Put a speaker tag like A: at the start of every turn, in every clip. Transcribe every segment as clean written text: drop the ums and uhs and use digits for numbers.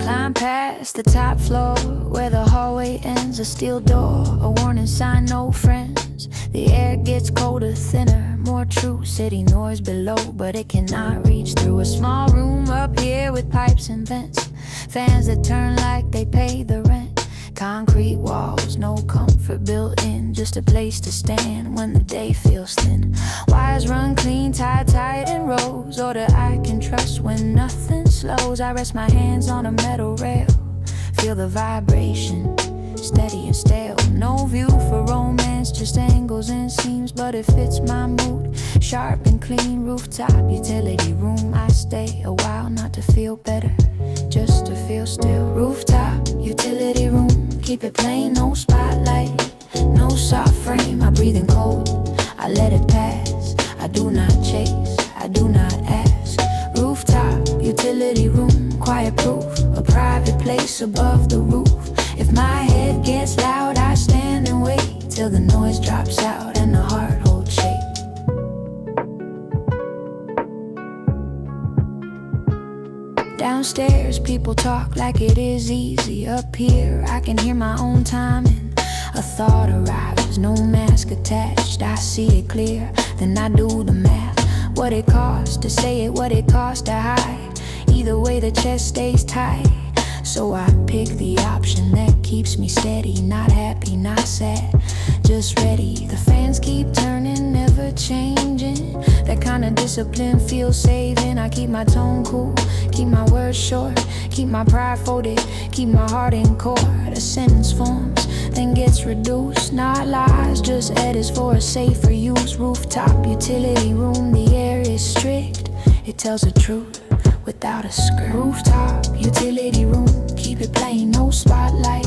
A: Climb past the top floor where the hallway ends, a steel door, a warning sign, no friends. The air gets colder, thinner, more true. City noise below, but it cannot reach through. A small room up here with pipes and vents, fans that turn like they pay the rent. Concrete walls, no comfort built in, just a place to stand when the day feels thin. Wires run clean, tied tight in rows, order I can trust when nothing slows. I rest my hands on a metal rail, feel the vibration, steady and stale. No view for romance, just angles and seams, but it fits my mood. Sharp and clean, rooftop, utility room. I stay a while, not to feel better, just to feel still. Rooftop, utility room, keep it plain, no spotlight, no soft frame. I breathe in cold, I let it pass. I do not chase, I do not ask. Rooftop, utility room, quiet proof, a private place above the roof. If my head gets loud, I stand and wait till the noise drops out and the heart holds shape. Downstairs, people talk like it is easy. Up here, I can hear my own timing. A thought arrives, no mask attached. I see it clear, then I do the math. What it costs to say it, what it costs to hide. Either way, the chest stays tight. So I pick the option that keeps me steady. Not happy, not sad, just ready. The fans keep turning, never changing. That kind of discipline feels saving. I keep my tone cool, keep my words short, keep my pride folded, keep my heart in court. A sentence forms, then gets reduced. Not lies, just edits for a safer use. Rooftop, utility room, the air is strict. It tells the truth without a script. Rooftop, utility room, keep it plain, no spotlight,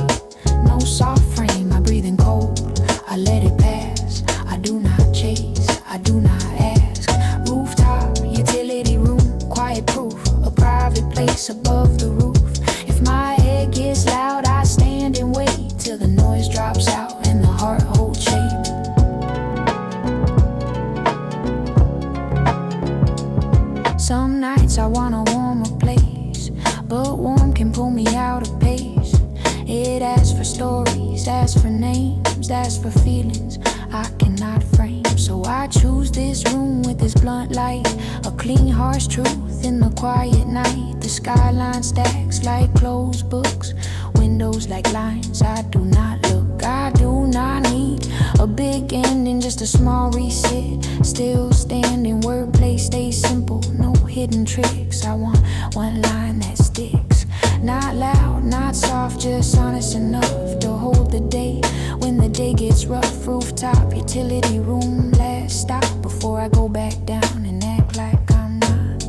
A: no soft frame. I breathe in cold, I let it pass. I do not chase, I do not ask. Rooftop, utility room, quiet proof, a private place above the roof. If my head gets loud, I stand and wait till the noise drops out and the heart holds shape. Some nights I want a warmer place, but warm can pull me out of pace. It asks for stories, asks for names, asks for feelings I cannot frame. So I choose this room with this blunt light, a clean, harsh truth in the quiet night. The skyline stacks like closed books, windows like lines. I do not look, I do not need a big ending, just a small reset. Still standing, wordplay stays simple, no hidden tricks. I want one line that sticks, not loud, not soft, just honest enough to hold the day when the day gets rough. Rooftop, utility room, last stop before I go back down and act like I'm not.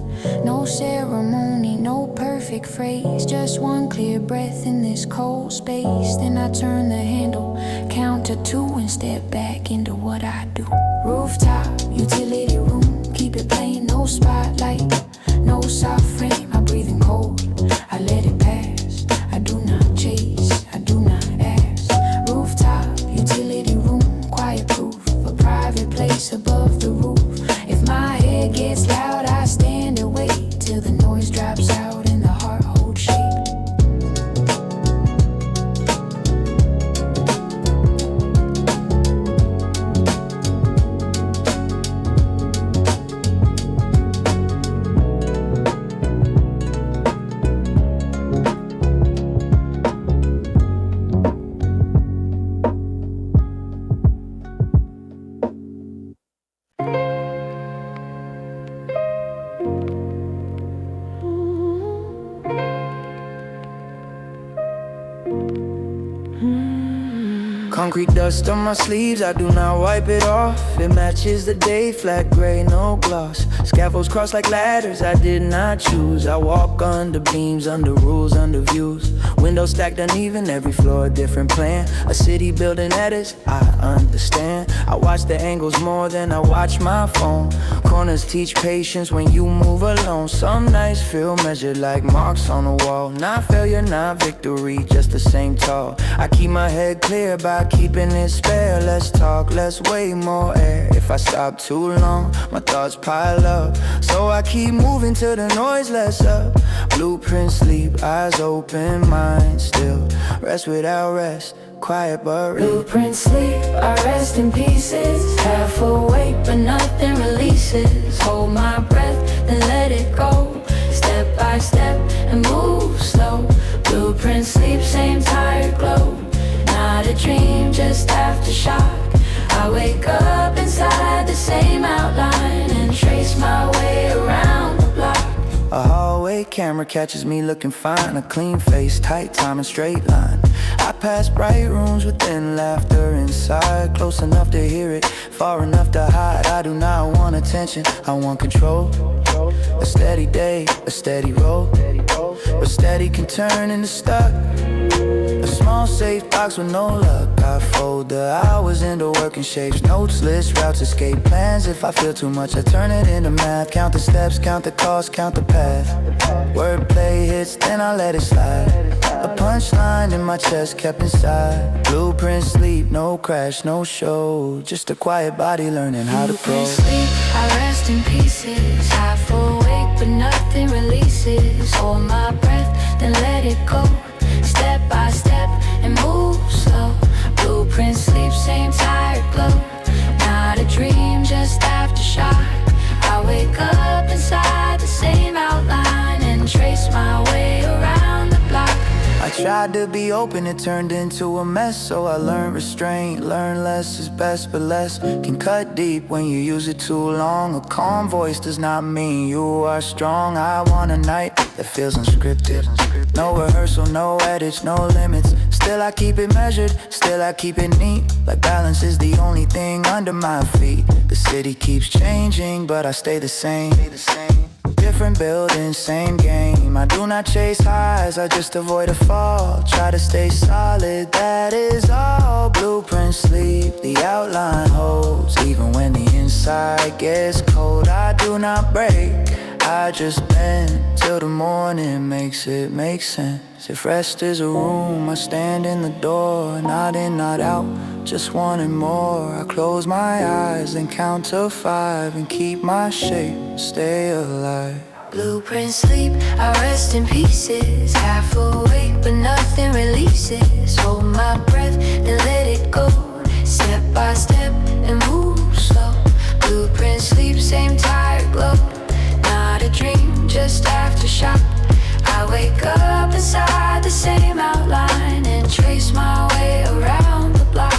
A: No ceremony, no perfect phrase, just one clear breath in this cold space. Then I turn the handle, count to 2 and step back into what I do. Rooftop, utility room, keep it plain, no spotlight, no soft frame. I breathe in cold, I let it pass. I do not chase, I do not ask. Rooftop, utility room, quiet proof, a private place above the roof. If my head gets loud, I stand and wait till the noise drops out and the heart holds shape.
B: Concrete dust on my sleeves, I do not wipe it off. It matches the day, flat gray, no gloss. Scaffolds cross like ladders, I did not choose. I walk under beams, under rules, under views. Windows stacked uneven, every floor a different plan. A city building edits, I understand. I watch the angles more than I watch my phone. Corners teach patience when you move alone. Some nights feel measured like marks on a wall. Not failure, not victory, just the same tall. I keep my head clear by keeping it spare. Let's talk, let's weigh more air. If I stop too long, my thoughts pile up, so I keep moving till the noise lets up. Blueprint sleep, eyes open, mind still. Rest without rest, quiet but real.
A: Blueprint sleep, I rest in pieces. Half awake but nothing releases. Hold my breath, then let it go. Step by step and move slow. Blueprint sleep, same tired glow. Not a dream, just aftershock. I wake up inside the same outline and trace my way around the block.
B: A hallway camera catches me looking fine. A clean face, tight time and straight line. I pass bright rooms with thin laughter inside. Close enough to hear it, far enough to hide. I do not want attention, I want control. A steady day, a steady roll. But steady can turn into stuck. A small safe box with no luck. I fold the hours into working shapes. Notes, lists, routes, escape plans. If I feel too much, I turn it into math. Count the steps, count the cost, count the path. Wordplay hits, then I let it slide. A punchline in my chest kept inside. Blueprint sleep, no crash, no show. Just a quiet body learning how to pro.
A: Blueprint sleep, I rest in pieces. Half awake but nothing releases. Hold my breath, then let it go. Step by step and move slow. Blueprint sleep, same tired glow. Not a dream, just aftershock. I wake up inside the same outline and trace my way around the block.
B: I tried to be open, it turned into a mess. So I learned restraint, learn less is best. But less can cut deep when you use it too long. A calm voice does not mean you are strong. I want a night that feels unscripted. No rehearsal, no edits, no limits. Still I keep it measured, still I keep it neat. Like balance is the only thing under my feet. The city keeps changing, but I stay the same. Different buildings, same game. I do not chase highs, I just avoid a fall. Try to stay solid, that is all. Blueprint sleep, the outline holds. Even when the inside gets cold, I do not break, I just bend till the morning makes it make sense. If rest is a room, I stand in the door. Not in, not out, just wanting more. I close my eyes and count to 5 and keep my shape, stay alive.
A: Blueprint sleep, I rest in pieces. Half awake but nothing releases. Hold my breath, then let it go. Step by step and move slow. Blueprint sleep, same tired glow. Not a dream, just aftershock. I wake up inside the same outline and trace my way around the block.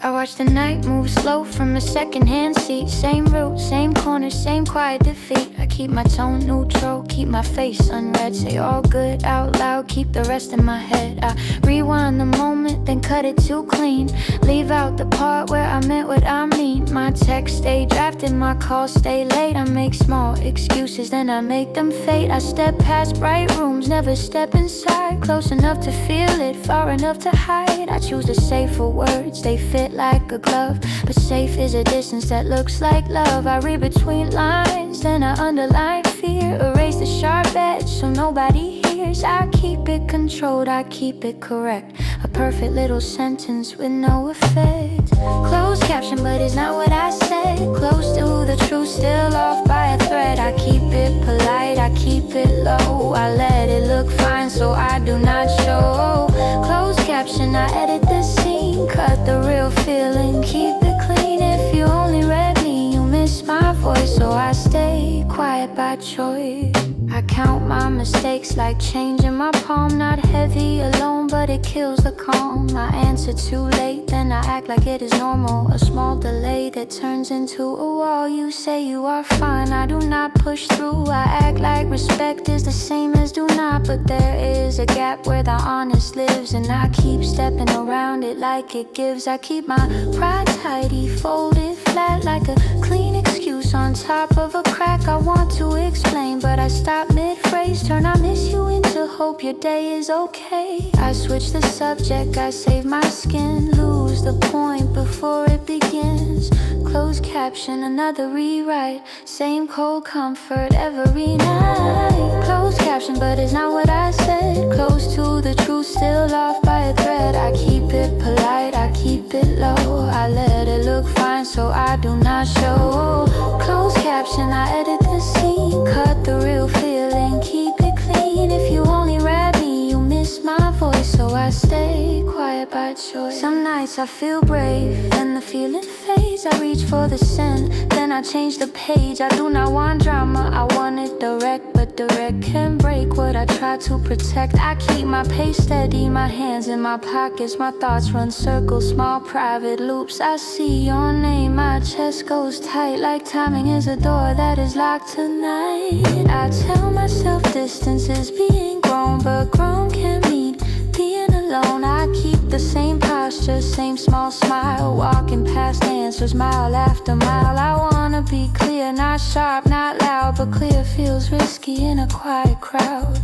A: I watch the night move slow from a second-hand seat. Same route, same corner, same quiet defeat. I keep my tone neutral, keep my face unread. Say all good out loud, keep the rest in my head. I rewind the moment, then cut it too clean. Leave out the part where I meant what I mean. My text stay drafted, my calls stay late. I make small excuses, then I make them fade. I step past bright rooms, never step inside. Close enough to feel it, far enough to hide. I choose the safer words, they fit like a glove. But safe is a distance that looks like love. I read between lines, then I underline fear. Erase the sharp edge so nobody hears. I keep it controlled, I keep it correct. A perfect little sentence with no effect. Closed caption, but it's not what I said. Close to the truth, still off by a thread. I keep it polite, I keep it low. I let it look fine so I do not show. Closed caption, I edit the scene. Cut the real feeling, keep it clean. If you only read me, you miss my voice. So I stay quiet by choice. I count my mistakes like change in my palm. Not heavy alone, but but it kills the calm. I answer too late, then I act like it is normal. A small delay that turns into a wall. You say you are fine, I do not push through. I act like respect is the same as do not, but there is a gap where the honest lives, and I keep stepping around it like it gives. I keep my pride tidy, folded flat like a clean excuse on top of a crack. I want to explain, but I stop mid-phrase. Turn I miss you into hope your day is okay. I switch the subject, I save my skin, lose the point before it begins. Closed caption, another rewrite, same cold comfort every night. Closed caption, but it's not what I said. Close to the truth, still off by a thread. I keep it polite, I keep it low. I let it look fine, so I do not show. Closed caption, I edit the scene, cut the real feeling, keep it clean. If you only read me, you miss my voice, so I stay quiet by choice. Some nights I feel brave, then the feeling fades. I reach for the send, then I change the page. I do not want drama, I want it direct, but direct can break what I try to protect. I keep my pace steady, my hands in my pockets, my thoughts run circles, small private loops. I see your name, my chest goes tight, like timing is a door that is locked tonight. I tell myself distance is being grown, but grown can't mean being alone. I keep the same posture, same small smile, walking past answers mile after mile. I wanna be clear, not sharp, not loud, but clear feels risky in a quiet crowd.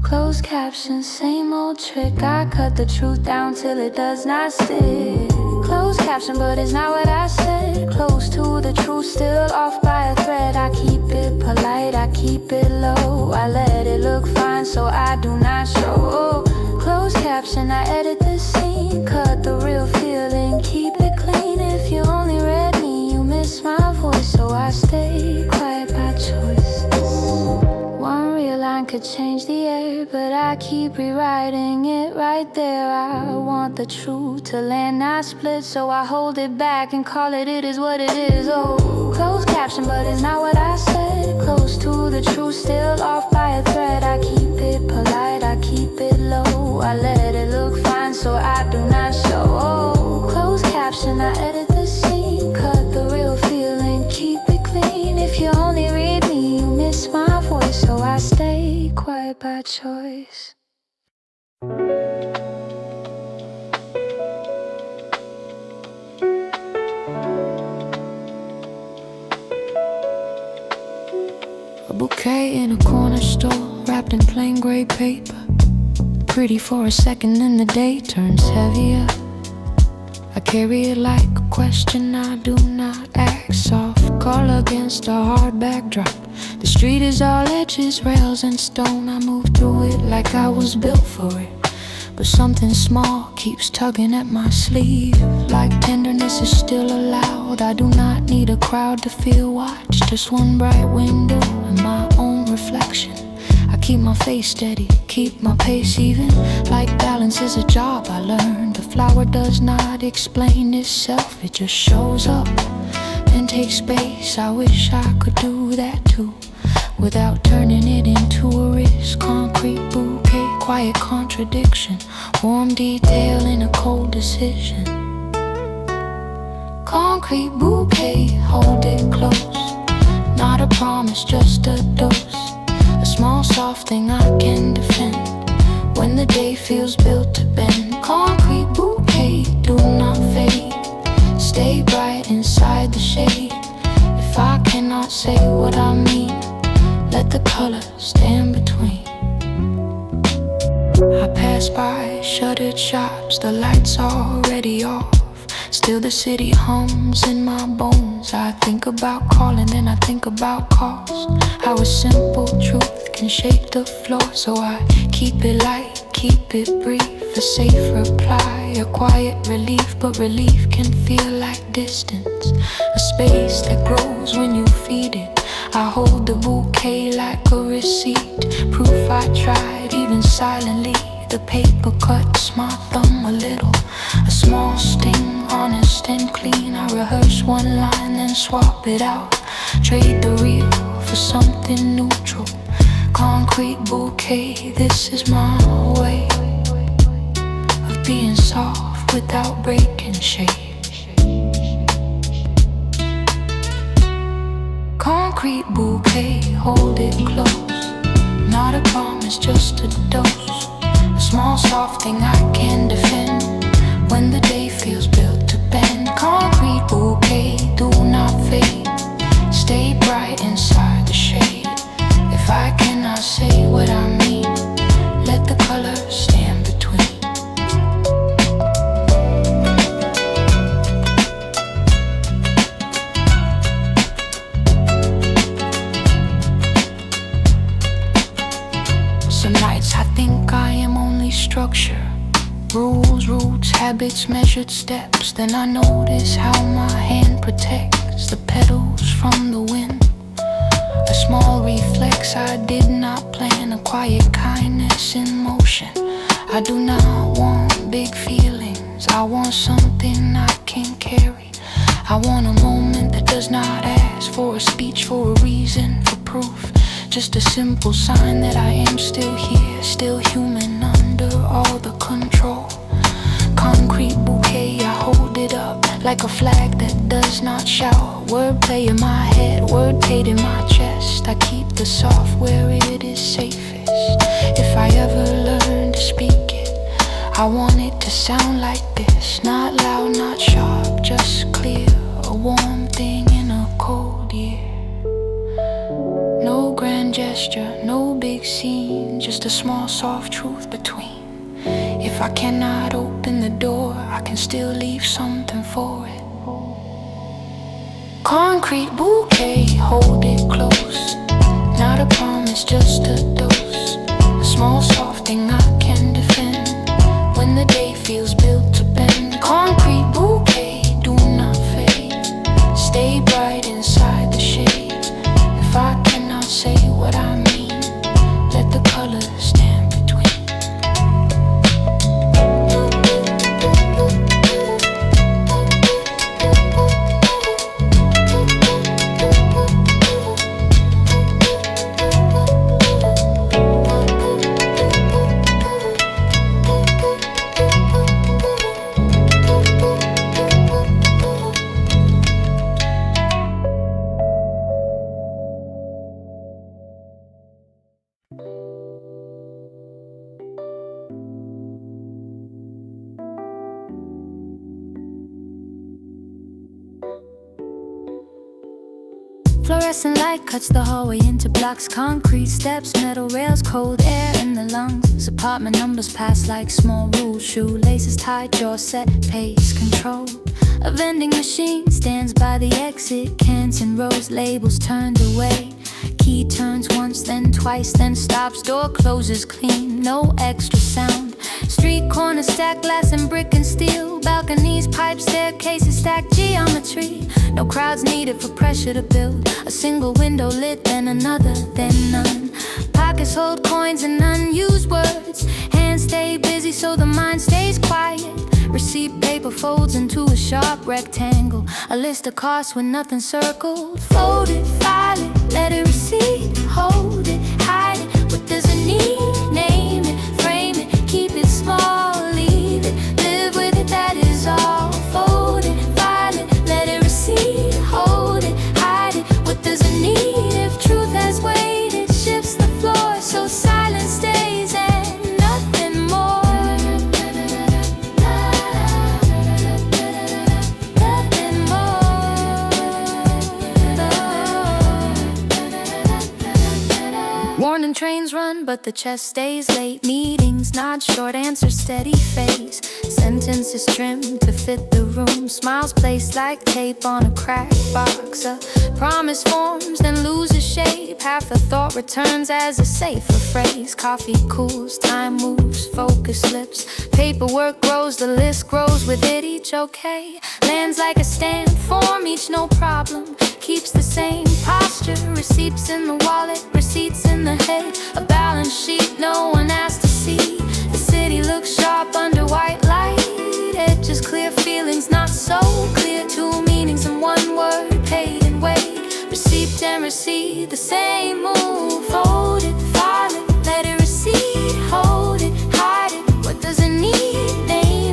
A: Closed caption, same old trick. I cut the truth down till it does not stick. Closed caption, but it's not what I said. Close to the truth, still off by a thread. I keep it polite, I keep it low. I let it look fine, so I do not show. Closed caption, I edit the scene, cut the real feeling, keep it clean. If you only read me, you miss my voice, so I stay quiet by choice. One real line could change the air, but I keep rewriting it right there. I want the truth to land, not split, so I hold it back and call it is what it is. Oh, closed caption, but it's not what I said. Close to the truth, still off by a thread. I keep it polite, I keep it low. I let it look fine, so I do not show. Oh, closed caption, I edit the scene, cut the real feeling, keep it clean. If you only read me, you miss my voice, so I stay quiet by choice. A bouquet in a corner store, wrapped in plain gray paper. Pretty for a second, then the day turns heavier. I carry it like a question, I do not act soft. Color against a hard backdrop. The street is all edges, rails and stone. I move through it like I was built for it. But something small keeps tugging at my sleeve. Like tenderness is still allowed. I do not need a crowd to feel watched. Just one bright window and my own reflection. I keep my face steady, keep my pace even. Like balance is a job I learned. The flower does not explain itself, it just shows up and takes space. I wish I could do that too, without turning it into a risk. Concrete bouquet, quiet contradiction. Warm detail in a cold decision. Concrete bouquet, hold it close. Not a promise, just a dose. A small soft thing I can defend when the day feels built to bend. Concrete bouquet, do not fade. Stay bright inside the shade. If I cannot say what I mean, let the color stand between. I pass by shuttered shops, the lights already off. Still the city hums in my bones. I think about calling, then I think about cost. How a simple truth can shake the floor. So I keep it light, keep it brief. A safe reply, a quiet relief. But relief can feel like distance, a space that grows when you feed it. I hold the bouquet like a receipt, proof I tried, even silently. The paper cuts my thumb a little, a small sting, honest and clean. I rehearse one line, then swap it out. Trade the real for something neutral. Concrete bouquet, this is my way. being soft without breaking shape. Concrete bouquet, hold it close. Not a promise, just a dose. A small soft thing I can defend when the day feels built to bend. Concrete bouquet, do not fade. Stay bright inside the shade. If I cannot say what I mean, let the colors stand between. Some nights I think I am only structure. Rules, roots, habits, measured steps. Then I notice how my hand protects the petals from the wind. A small reflex I did not plan, a quiet kindness in motion. I do not want big feelings, I want something I can carry. I want a moment that does not ask for a speech, for a reason, for proof. Just a simple sign that I am still here, still human under all the control. Concrete bouquet, I hold it up like a flag that does not shout. Wordplay in my head, word paid in my chest. I keep the soft where it is safest. If I ever learn to speak it, I want it to sound like this. Not loud, not sharp, just clear. A warm thing in a cold year. No grand gesture, no big scene, just a small soft truth between. If I cannot open the door, I can still leave something for it. Concrete bouquet, hold it close. Not a promise, just a dose. A small soft thing I can defend when the day feels built to bend. Concrete bouquet, do not fade. Stay bright inside the shade. If I cannot say what I mean, let the colors stand between. Fluorescent light cuts the hallway into blocks. Concrete steps, metal rails, cold air in the lungs. Apartment numbers pass like small rules. Shoelaces tied, jaw set, pace control. A vending machine stands by the exit. Cans in rows, labels turned away. Key turns once, then twice, then stops. Door closes clean, no extra sound. Street corners stack glass and brick and steel. Balconies, pipes, staircases, stacked geometry. No crowds needed for pressure to build. A single window lit, then another, then none. Pockets hold coins and unused words. Hands stay busy so the mind stays quiet. Receipt paper folds into a sharp rectangle. A list of costs with nothing circled. Fold it, file it, let it receipt. Hold it, hide it, what does it need? Name it, frame it, keep it small. Leave it, live with it, that is all. Fold it, file it, let it receipt. Hold it, hide it, what does it need? If truth has weight, it shifts the floor. So silence stays and nothing more. Morning trains run, but the chest stays late. Meetings nod, short answers, steady face. Sentences trimmed to fit the room. Smiles placed like tape on a cracked box. A promise forms, then loses shape. Half the thought returns as a safer phrase. Coffee cools, time moves, focus slips. Paperwork grows, the list grows with it each okay. Lands like a stamp form, each no problem. Keeps the same posture. Receipts in the wallet, receipts in the head. A balance sheet no one asked to see. The city looks sharp under white light. Edges clear, feelings not so clear. Two meanings in one word, paid and weighed. Receipt and receipt, the same move. Fold it, file it, let it receipt. Hold it, hide it, what does it need? Name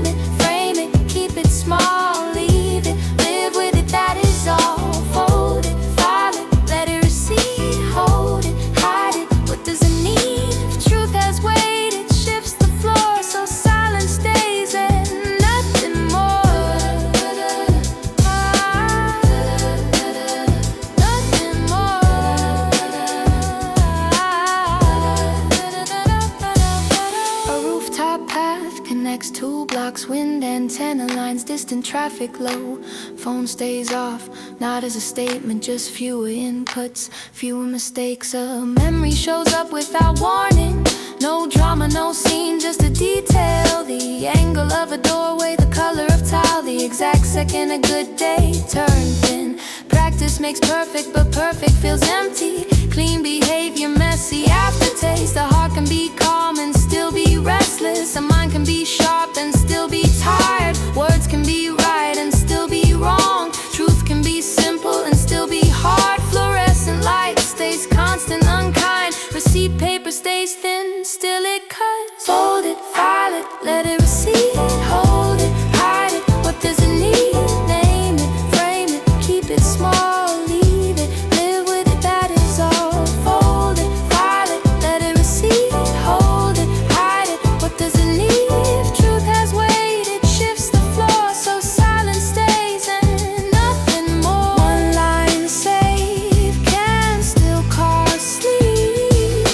A: next 2 blocks, wind antenna lines, distant traffic low. Phone stays off, not as a statement, just fewer inputs, fewer mistakes. A memory shows up without warning. No drama, no scene, just a detail. The angle of a doorway, the color of tile, the exact second a good day turned thin. Practice makes perfect, but perfect feels empty. Clean behavior, messy aftertaste. The heart can be calm and still be restless. The mind can be sharp and still be tired. Words can be right and still be wrong. Truth can be simple and still be hard. Fluorescent light stays constant, unkind. Receipt paper stays thin, still it cuts. Fold it, file it, let it receipt. Hold it, hide it, what does it need? Name it, frame it, keep it small. Leave it, live with it, that is all. Fold it, file it, let it receipt. Hold it, hide it, what does it need? If truth has weight, it shifts the floor, so silence stays and nothing more. One line saved can still cause sleep.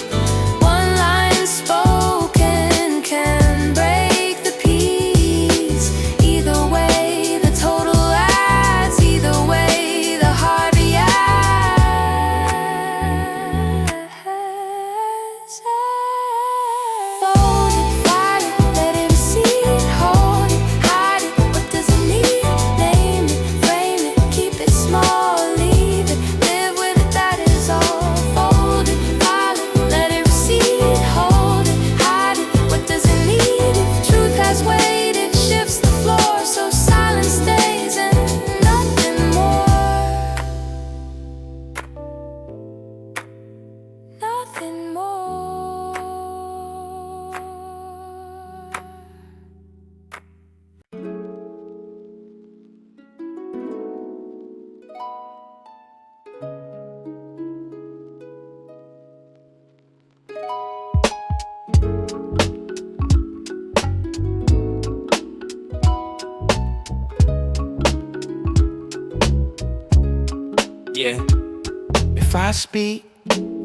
A: One line spoken can break the peace. Either way, the total adds. Either way, the heart reacts. Fold it, file it, let it receipt. Hold it, hide it, what does it need? Name it, frame it, keep it small. Leave it, live with it, that is all. Fold it, file it, let it receipt. Hold it, hide it, what does it need? If truth has weight, it shifts the floor, so silence stays and nothing more. Nothing more.
B: Yeah. If I speak,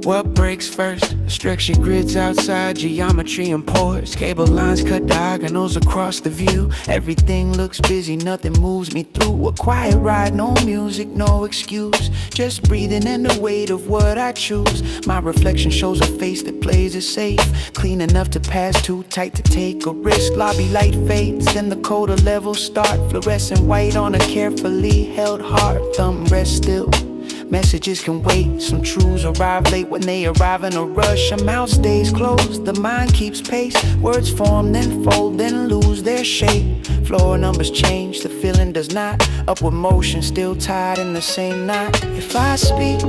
B: what breaks first? Structure grids outside, geometry and pores. Cable lines cut diagonals across the view. Everything looks busy, nothing moves me through. A quiet ride, no music, no excuse. Just breathing and the weight of what I choose. My reflection shows a face that plays it safe. Clean enough to pass, too tight to take a risk. Lobby light fades, then the colder levels start. Fluorescent white on a carefully held heart. Thumb rest still. Messages can wait, some truths arrive late. When they arrive in a rush, a mouth stays closed, the mind keeps pace. Words form, then fold, then lose their shape. Floor numbers change, the feeling does not. Upward motion still tied in the same knot. If I speak,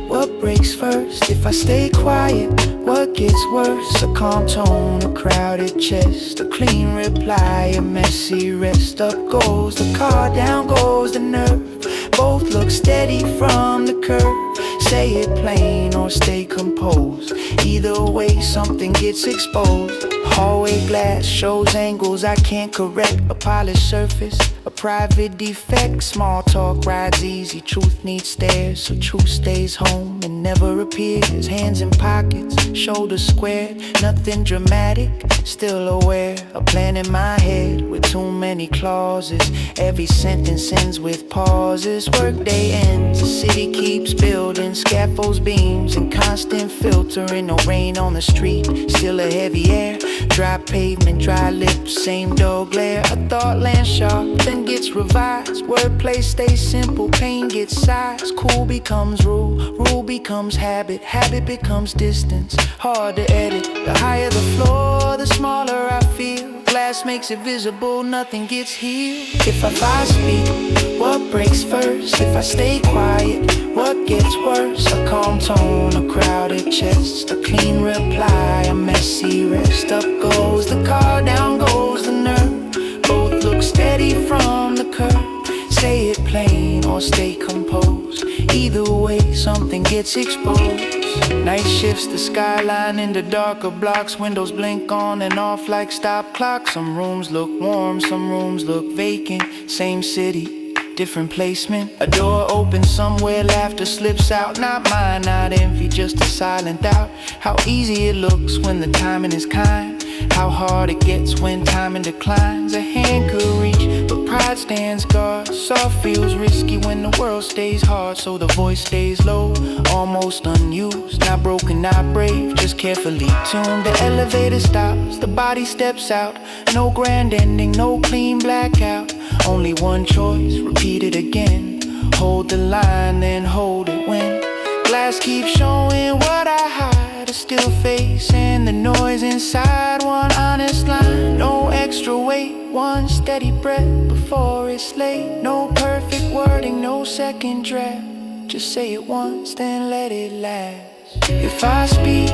B: what breaks first? If I stay quiet, what gets worse? A calm tone, a crowded chest, a clean reply, a messy rest. Up goes the car, down goes the nerve. Both look steady from the curve. Say it plain or stay composed. Either way, something gets exposed. Hallway glass shows angles I can't correct. A polished surface, a private defect. Small talk rides easy, truth needs stairs. So truth stays home and never appears. Hands in pockets, shoulders squared. Nothing dramatic, still aware. A plan in my head with too many clauses. Every sentence ends with pauses. Workday ends, the city keeps building. Scaffolds, beams, and constant filtering. No rain on the street, still a heavy air. Dry pavement, dry lips, same dull glare. A thought lands sharp, then gets revised. Wordplay stays simple, pain gets size. Cool becomes rule, rule becomes habit. Habit becomes distance, hard to edit. The higher the floor, the smaller I feel. Glass makes it visible, nothing gets healed. If I speak, what breaks first? If I stay quiet, what gets worse? A calm tone, a crowded chest, a clean reply, a messy rest. Up goes the car, down goes the nerve. Both look steady from the curb. Say it plain or stay composed. Either way, something gets exposed. Night shifts the skyline into darker blocks. Windows blink on and off like stop clocks. Some rooms look warm, some rooms look vacant. Same city, different placement. A door opens somewhere, laughter slips out. Not mine, not envy, just a silent doubt. How easy it looks when the timing is kind.
C: how hard it gets when timing declines. A hand could reach, but pride stands guard. Soft feels risky when the world stays hard, so the voice stays low, almost unused. Not broken, not brave, just carefully tuned. The elevator stops, the body steps out. No grand ending, no clean blackout. Only one choice, repeat it again. Hold the line, then hold it when glass keeps showing what I hide. A still face and the noise inside. One honest line, no extra weight. One steady breath before it's late. No perfect wording, no second draft. Just say it once, then let it last. If I speak,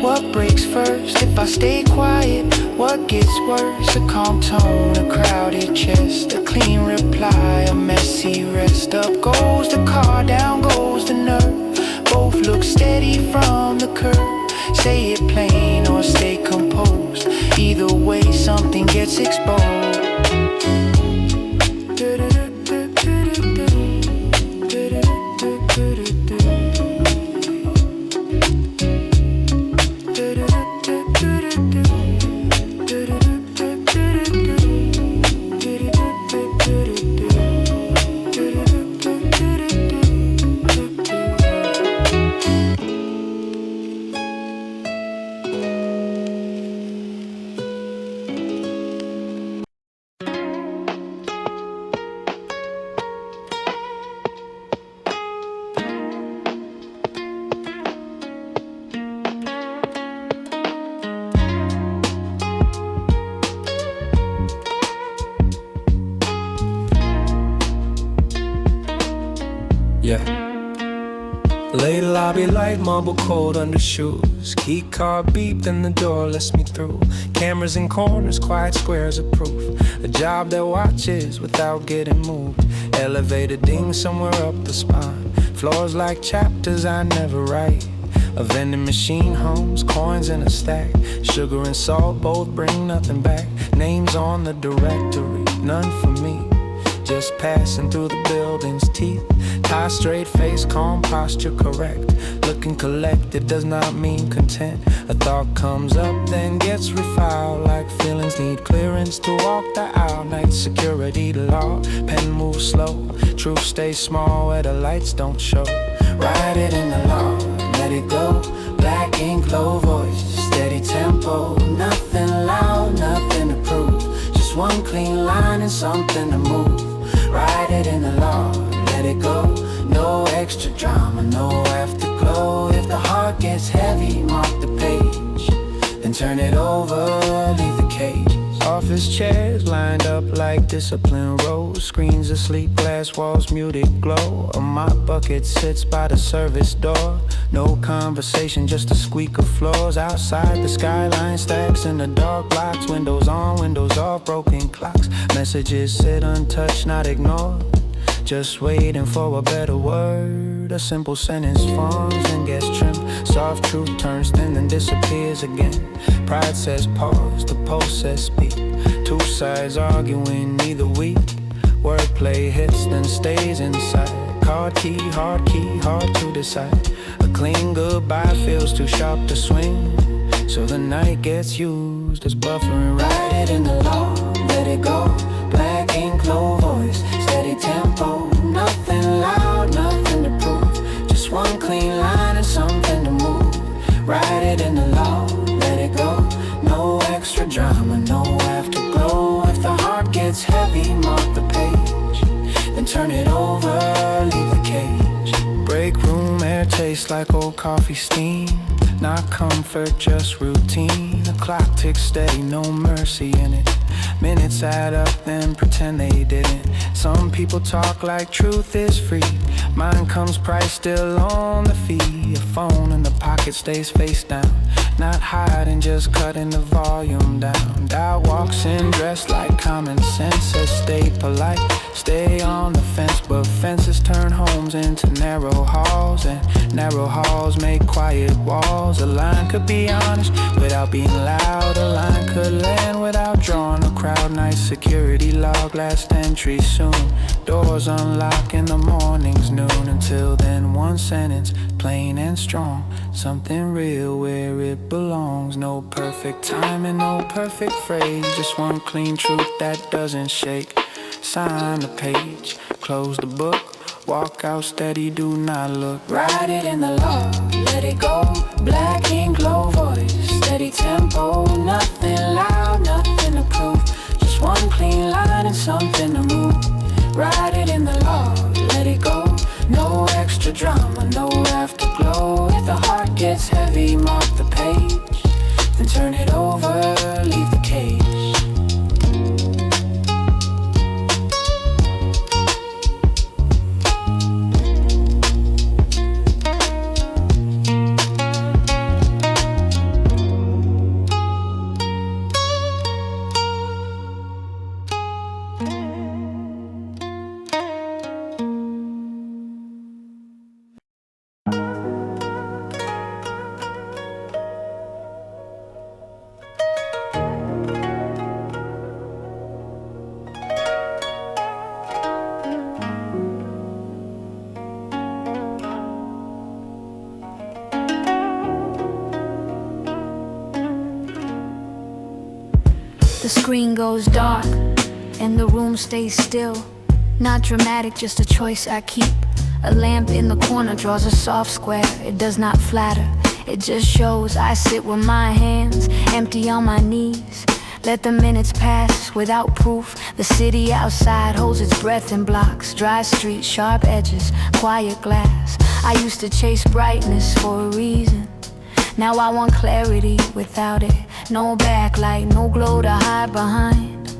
C: what breaks first? If I stay quiet, what gets worse? A calm tone, a crowded chest, a clean reply, a messy rest. Up goes the car, down goes the nerve. Both look steady from the curb. Say it plain or stay composed. Either way, something gets exposed.
D: Late lobby light, marble cold under shoes. Key card beep, then the door lets me through. Cameras in corners, quiet squares of proof. A job that watches without getting moved. Elevator ding somewhere up the spine. Floors like chapters I never write. A vending machine hums, coins in a stack. Sugar and salt both bring nothing back. Names on the directory, none for me. Just passing through the building's teeth. Tie straight face, calm posture correct. Looking collected does not mean content. A thought comes up, then gets refiled. Like feelings need clearance to walk the aisle. Night security law, pen moves slow. Truth stays small where the lights don't show. Write it in the law, let it go. Black ink, low voice, steady tempo. Nothing loud, nothing to prove. Just one clean line and something to move. Write it in the law, let it go. No extra drama, no afterglow. If the heart gets heavy, mark the page. Then turn it over, leave the cage. Office chairs lined up like discipline rows. Screens asleep, glass walls, muted glow. A mop bucket sits by the service door. No conversation, just a squeak of floors. Outside the skyline stacks in the dark blocks. Windows on, windows off, broken clocks. Messages sit untouched, not ignored. Just waiting for a better word. A simple sentence forms and gets trimmed. Soft truth turns thin and disappears again. Pride says pause, the post says speak. Two sides arguing, neither weak. Wordplay hits, then stays inside. Card key, hard to decide. A clean goodbye feels too sharp to swing. So the night gets used as buffering. Write it in the law, let it go. Black ink, low voice, steady tempo. Nothing loud, nothing to prove. Just one clean line and something to move. Write it in the law, let it go. No extra drama, no afterglow. If the heart gets heavy, mark the page. Then turn it over, leave the cage. Break room air tastes like old coffee steam. Not comfort, just routine. The clock ticks steady, no mercy in it. Minutes add up, then pretend they didn't. Some people talk like truth is free. Mine comes priced still on the fee. A phone in the pocket stays face down. Not hiding, just cutting the volume down. Doubt walks in dressed like common sense. Says stay polite, stay on the fence. But fences turn homes into narrow halls. And narrow halls make quiet walls. A line could be honest without being loud. A line could land without drawing a
C: crowd, nice security log, last entry soon. Doors unlock in the mornings, noon. Until then, one sentence, plain and strong. Something real where it belongs. No perfect timing, no perfect phrase. Just one clean truth that doesn't shake. Sign the page, close the book. Walk out steady, do not look. Write it in the log, let it go. Black ink, low voice, steady tempo. Nothing loud, nothing to prove. Just one clean line and something to move. Write it in the log, let it go. No extra drama, no afterglow. If the heart gets heavy, mark the page. Then turn it over, leave the cage.
A: The screen goes dark and the room stays still. Not dramatic, just a choice I keep. A lamp in the corner draws a soft square. It does not flatter, it just shows I sit with my hands empty on my knees. Let the minutes pass without proof. The city outside holds its breath in blocks. Dry streets, sharp edges, quiet glass. I used to chase brightness for a reason. Now I want clarity without it. No backlight, no glow to hide behind.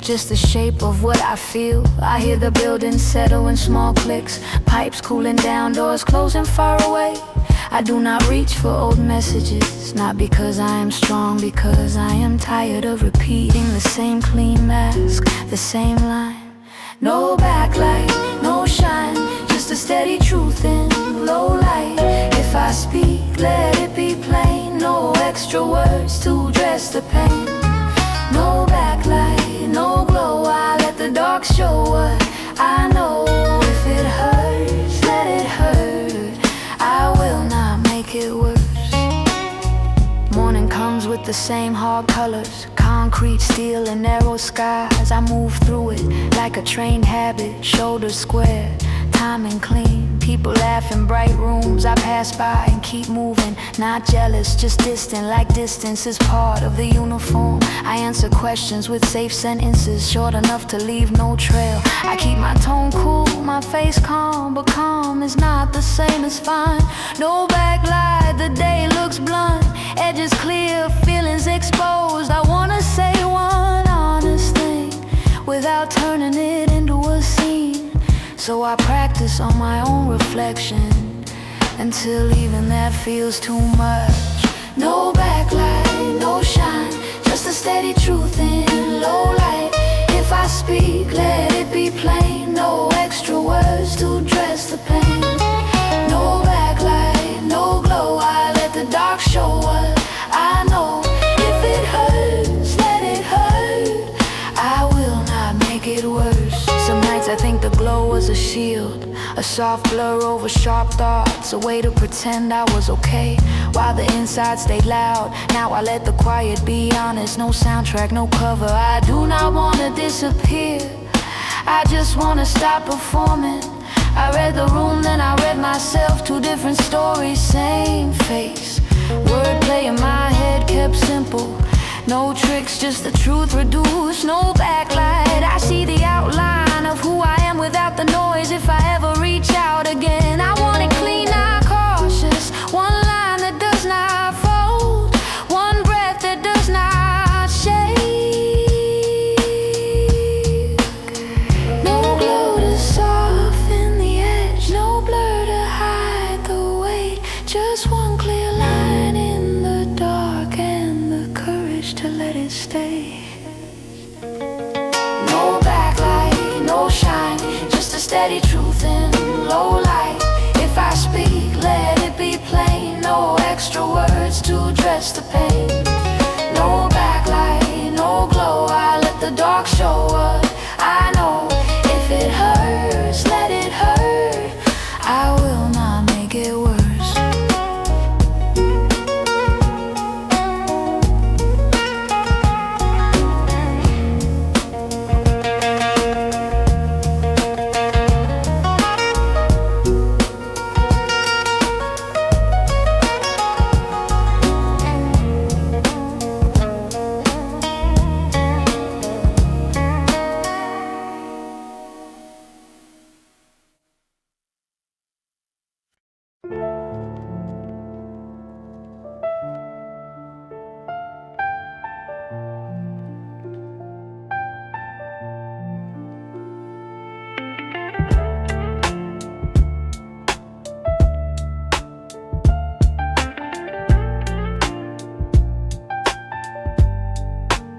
A: Just the shape of what I feel. I hear the buildings settle in small clicks. Pipes cooling down, doors closing far away. I do not reach for old messages. Not because I am strong, because I am tired of repeating the same clean mask, the same line. No backlight, no shine, just a steady truth in low light. If I speak, let it be plain. No extra words to dress the pain. No backlight, no glow. I let the dark show what I know. If it hurts, let it hurt. I will not make it worse. Morning comes with the same hard colors. Concrete, steel, and narrow skies. I move through it like a trained habit. Shoulders square, timing clean. People laugh in bright rooms. I pass by and keep moving. Not jealous, just distant, like distance is part of the uniform. I answer questions with safe sentences, short enough to leave no trail. I keep my tone cool, my face calm, but calm is not the same as fine. No backlight, the day looks blunt. Edges clear, feelings exposed. I wanna say one honest thing without turning it into a scene. So I practice on my own reflection until even that feels too much. No backlight, no shine, just a steady truth in low light. If I speak, let it be plain. No extra words to dress the pain. No backlight, no glow. I let the dark show what I know. If it hurts, let it hurt. I will not make it worse. Some nights I think the glow was a shield, a soft blur over sharp thoughts, a way to pretend I was okay while the inside stayed loud. Now I let the quiet be honest. No soundtrack, no cover. I do not want to disappear. I just want to stop performing. I read the room, then I read myself. Two different stories, same face. Wordplay in my head kept simple. No tricks, just the truth reduced. No backlight, I see the outline of who I am without the noise. If I ever reach out again, I want it clean, not cautious. One line that does not fold, one breath that does not shake. No glow to soften the edge, no blur to hide the weight. Just one clear line in the dark and the courage to let it stay. No backlight, no shine, just a steady truth in low light. If I speak, let it be plain. No extra words to dress the pain. No backlight, no glow. I let the dark show what I know. If it hurts, let it hurt. I will not make it worse.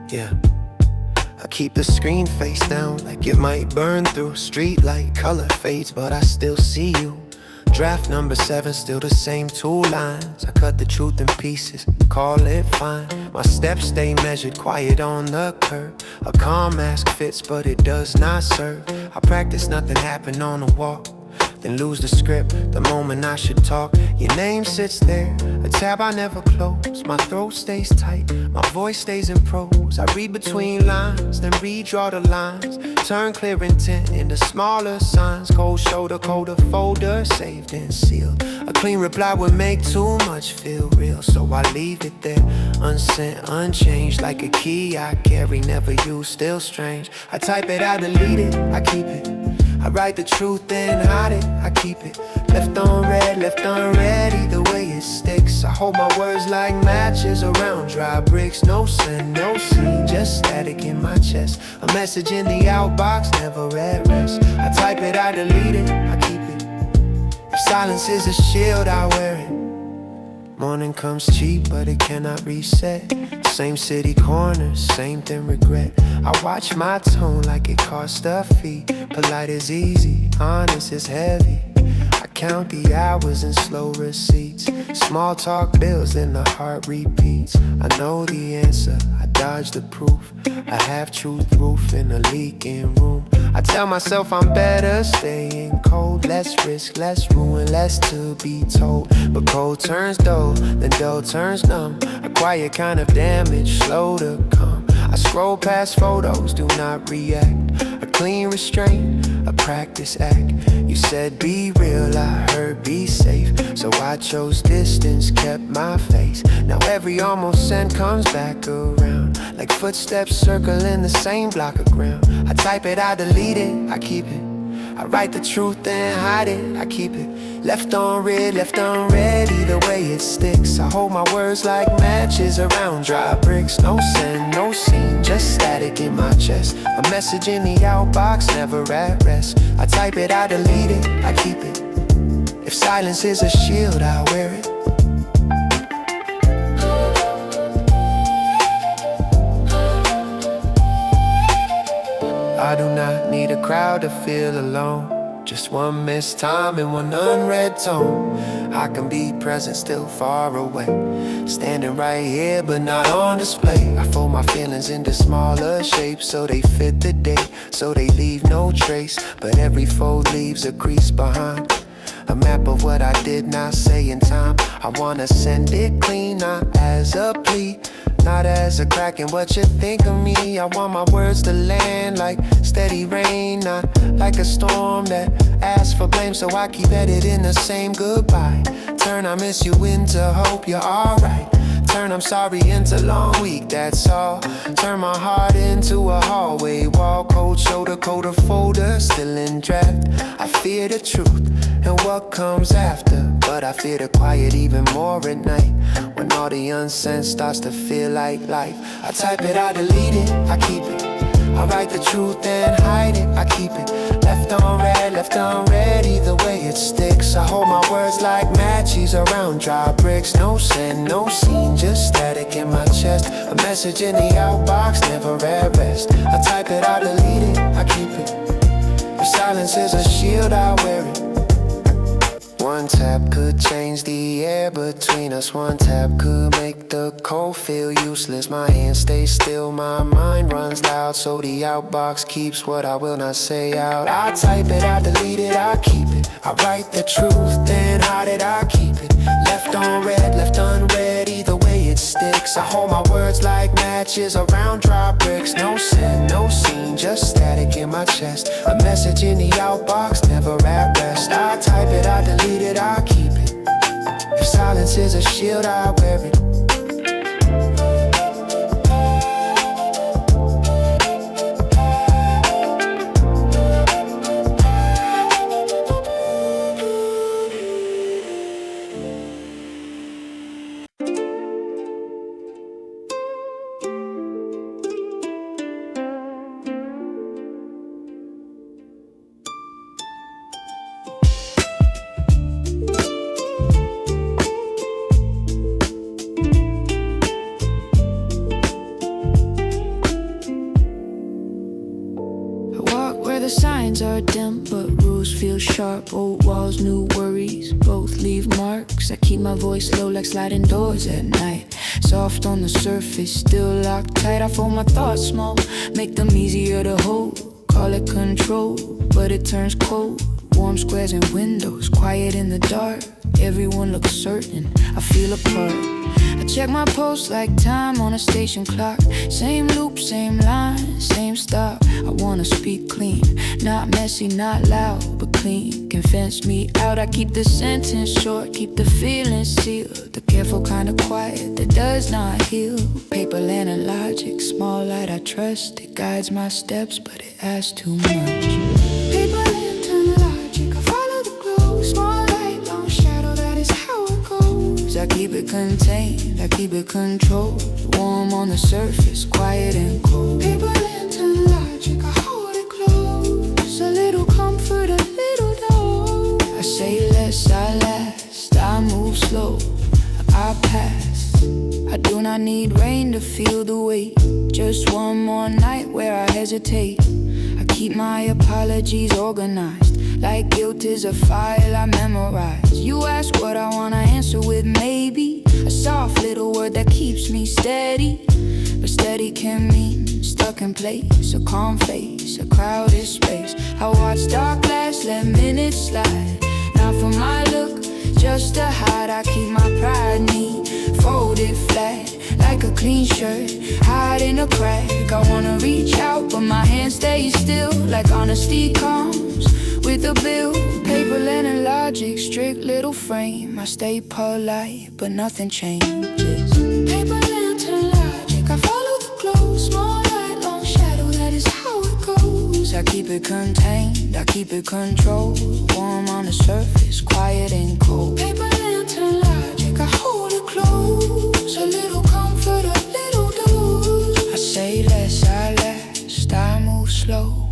E: Yeah, I keep the screen face down like it might burn through. Street light color fades, but I still see you. Draft number 7, still the same 2 lines. I cut the truth in pieces, call it fine. My steps stay measured, quiet on the curb. A calm mask fits, but it does not serve. I practice nothing happened on the walk, then lose the script the moment I should talk. Your name sits there, a tab I never close. My throat stays tight, my voice stays in prose. I read between lines, then redraw the lines. Turn clear intent into smaller signs. Cold shoulder, colder folder, saved and sealed. A clean reply would make too much feel real, so I leave it there, unsent, unchanged. Like a key I carry, never used, still strange. I type it, I delete it, I keep it. I write the truth and hide it, I keep it. Left unread, either way it sticks. I hold my words like matches around dry bricks. No send, no scene, just static in my chest. A message in the outbox, never at rest. I type it, I delete it, I keep it. If silence is a shield, I wear it. Morning comes cheap, but it cannot reset. Same city corners, same thing regret. I watch my tone like it cost a fee. Polite is easy, honest is heavy. I count the hours in slow receipts. Small talk builds, then the heart repeats. I know the answer, I dodge the proof. A half-truth roof in a leaking room. I tell myself I'm better staying cold. Less risk, less ruin, less to be told. But cold turns dull, then dull turns numb. A quiet kind of damage, slow to come. I scroll past photos, do not react. A clean restraint, a practice act. You said be real, I heard be safe. So I chose distance, kept my face. Now every almost sent comes back around, like footsteps circling the same block of ground. I type it, I delete it, I keep it. I write the truth and hide it, I keep it. Left unread, either way it sticks. I hold my words like matches around dry bricks. No send, no scene, just static in my chest. A message in the outbox, never at rest. I type it, I delete it, I keep it. If silence is a shield, I wear it. I do not need a crowd to feel alone. Just one missed time and one unread tone. I can be present, still far away. Standing right here, but not on display. I fold my feelings into smaller shapes, so they fit the day, so they leave no trace. But every fold leaves a crease behind. A map of what I did not say in time. I wanna send it clean, not as a plea, not as a crack in what you think of me. I want my words to land like steady rain, not like a storm that asks for blame. So I keep editing the same goodbye. Turn I miss you into hope you're alright. Turn I'm sorry into long week, that's all. Turn my heart into a hallway wall. Cold shoulder, colder folder, still in draft. I fear the truth and what comes after, but I fear the quiet even more at night, when all the unsent starts to feel like life. I type it, I delete it, I keep it. I write the truth and hide it, I keep it. Left unread, either way it sticks. I hold my words like matches around dry bricks. No send, no scene, just static in my chest. A message in the outbox, never at rest. I type it, I delete it, I keep it. If silence is a shield, I wear it. One tap, tap could change the air between us. One tap could make the cold feel useless. My hand stays still, my mind runs loud, so the outbox keeps what I will not say out. I type it, I delete it, I keep it. I write the truth, then how did I keep it? Left on red, left unread, either way it sticks. I hold my words like matches around dry bricks. No set, no scene, just static in my chest. A message in the outbox, never at rest. I type it, I delete it, I keep it. If silence is a shield, I wear it.
A: The signs are dim, but rules feel sharp. Old walls, new worries, both leave marks. I keep my voice low like sliding doors at night. Soft on the surface, still locked tight. I fold my thoughts small, make them easier to hold. Call it control, but it turns cold. Warm squares and windows, quiet in the dark. Everyone looks certain, I feel apart. I check my pulse like time on a station clock. Same loop, same line, same stop. I wanna speak clean, not messy, not loud, but clean. Can fence me out, I keep the sentence short, keep the feeling sealed. The careful kind of quiet that does not heal. Paper, land, and logic, small light I trust. It guides my steps, but it asks too much. Paper, lantern, logic, I follow the glow. Small light, long shadow, that is how it goes. I keep it contained, I keep it controlled. Warm on the surface, quiet and cold. Paper, lantern, logic, I hold it close. A little comfort, a little dose. I say less, I last. I move slow, I pass. I do not need rain to feel the weight. Just one more night where I hesitate. I keep my apologies organized, like guilt is a file I memorize. You ask what I wanna answer with maybe. A soft little word that keeps me steady. But steady can mean stuck in place. A calm face, a crowded space. I watch dark glass, let minutes slide. Not for my look, just to hide. I keep my pride neat, folded flat, like a clean shirt, hide in a crack. I wanna reach out, but my hand stays still, like honesty comes with a bill. Paper, land, and logic, strict little frame. I stay polite, but nothing changes. Paper, lantern, logic, I follow the glow. Small light, long shadow, that is how it goes. I keep it contained, I keep it controlled. Warm on the surface, quiet and cold. Paper, lantern, logic, I hold it close. A little comfort, a little dose. I say less, I last. I move slow,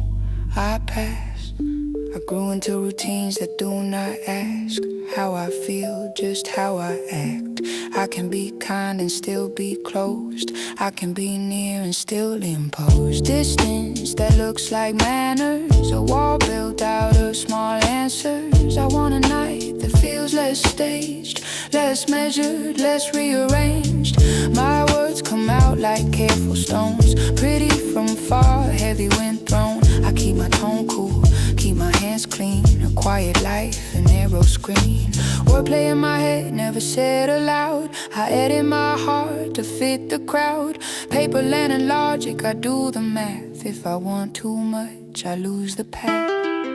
A: I pass. I grew into routines that do not ask how I feel, just how I act. I can be kind and still be closed. I can be near and still impose distance that looks like manners. A wall built out of small answers. I want a night that feels less staged, less measured, less rearranged. My words come out like careful stones, pretty from far, heavy when thrown. I keep my tone cool, keep my hands clean. A quiet life, a narrow screen. Wordplay in my head, never said aloud. I edit my heart to fit the crowd. Paper, land, and logic, I do the math. If I want too much, I lose the path.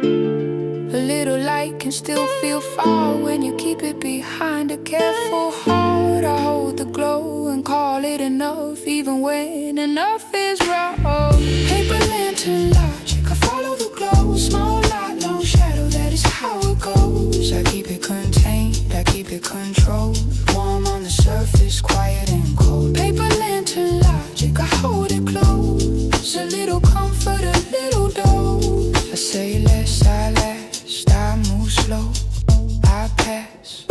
A: A little light can still feel far when you keep it behind a careful heart. I hold the glow and call it enough, even when enough is wrong. Paper, lantern, logic, I follow the glow. Small light, long shadow, that is how it goes. I keep it contained, I keep it controlled. Warm on the surface, quiet and cold. Paper, lantern, logic, I hold it close. A little comfort, a little dose. I say less, I last. I move slow, I pass.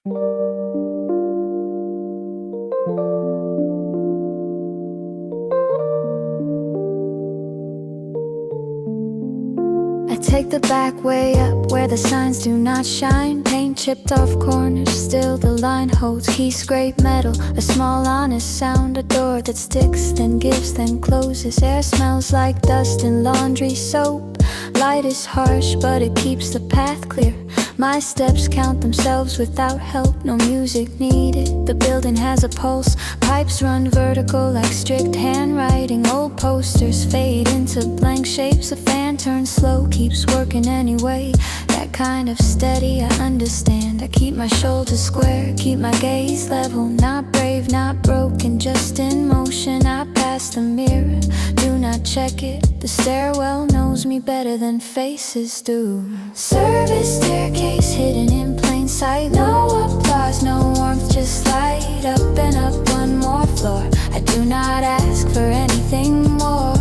A: Take the back way up where the signs do not shine. Paint chipped off corners, still the line holds. Key scrape metal, a small honest sound. A door that sticks, then gives, then closes. Air smells like dust and laundry soap. Light is harsh, but it keeps the path clear. My steps count themselves without help, no music needed. The building has a pulse, pipes run vertical like strict handwriting. Old posters fade into blank shapes. A fan turns slow, keeps working anyway. That kind of steady, I understand. I keep my shoulders square, keep my gaze level. Not brave, not broken, just in motion. I pass the mirror, do not check it. The stairwell knows me better than faces do. Service staircase hidden in plain sight. No applause, no warmth, just light. Up and up one more floor. I do not ask for anything more.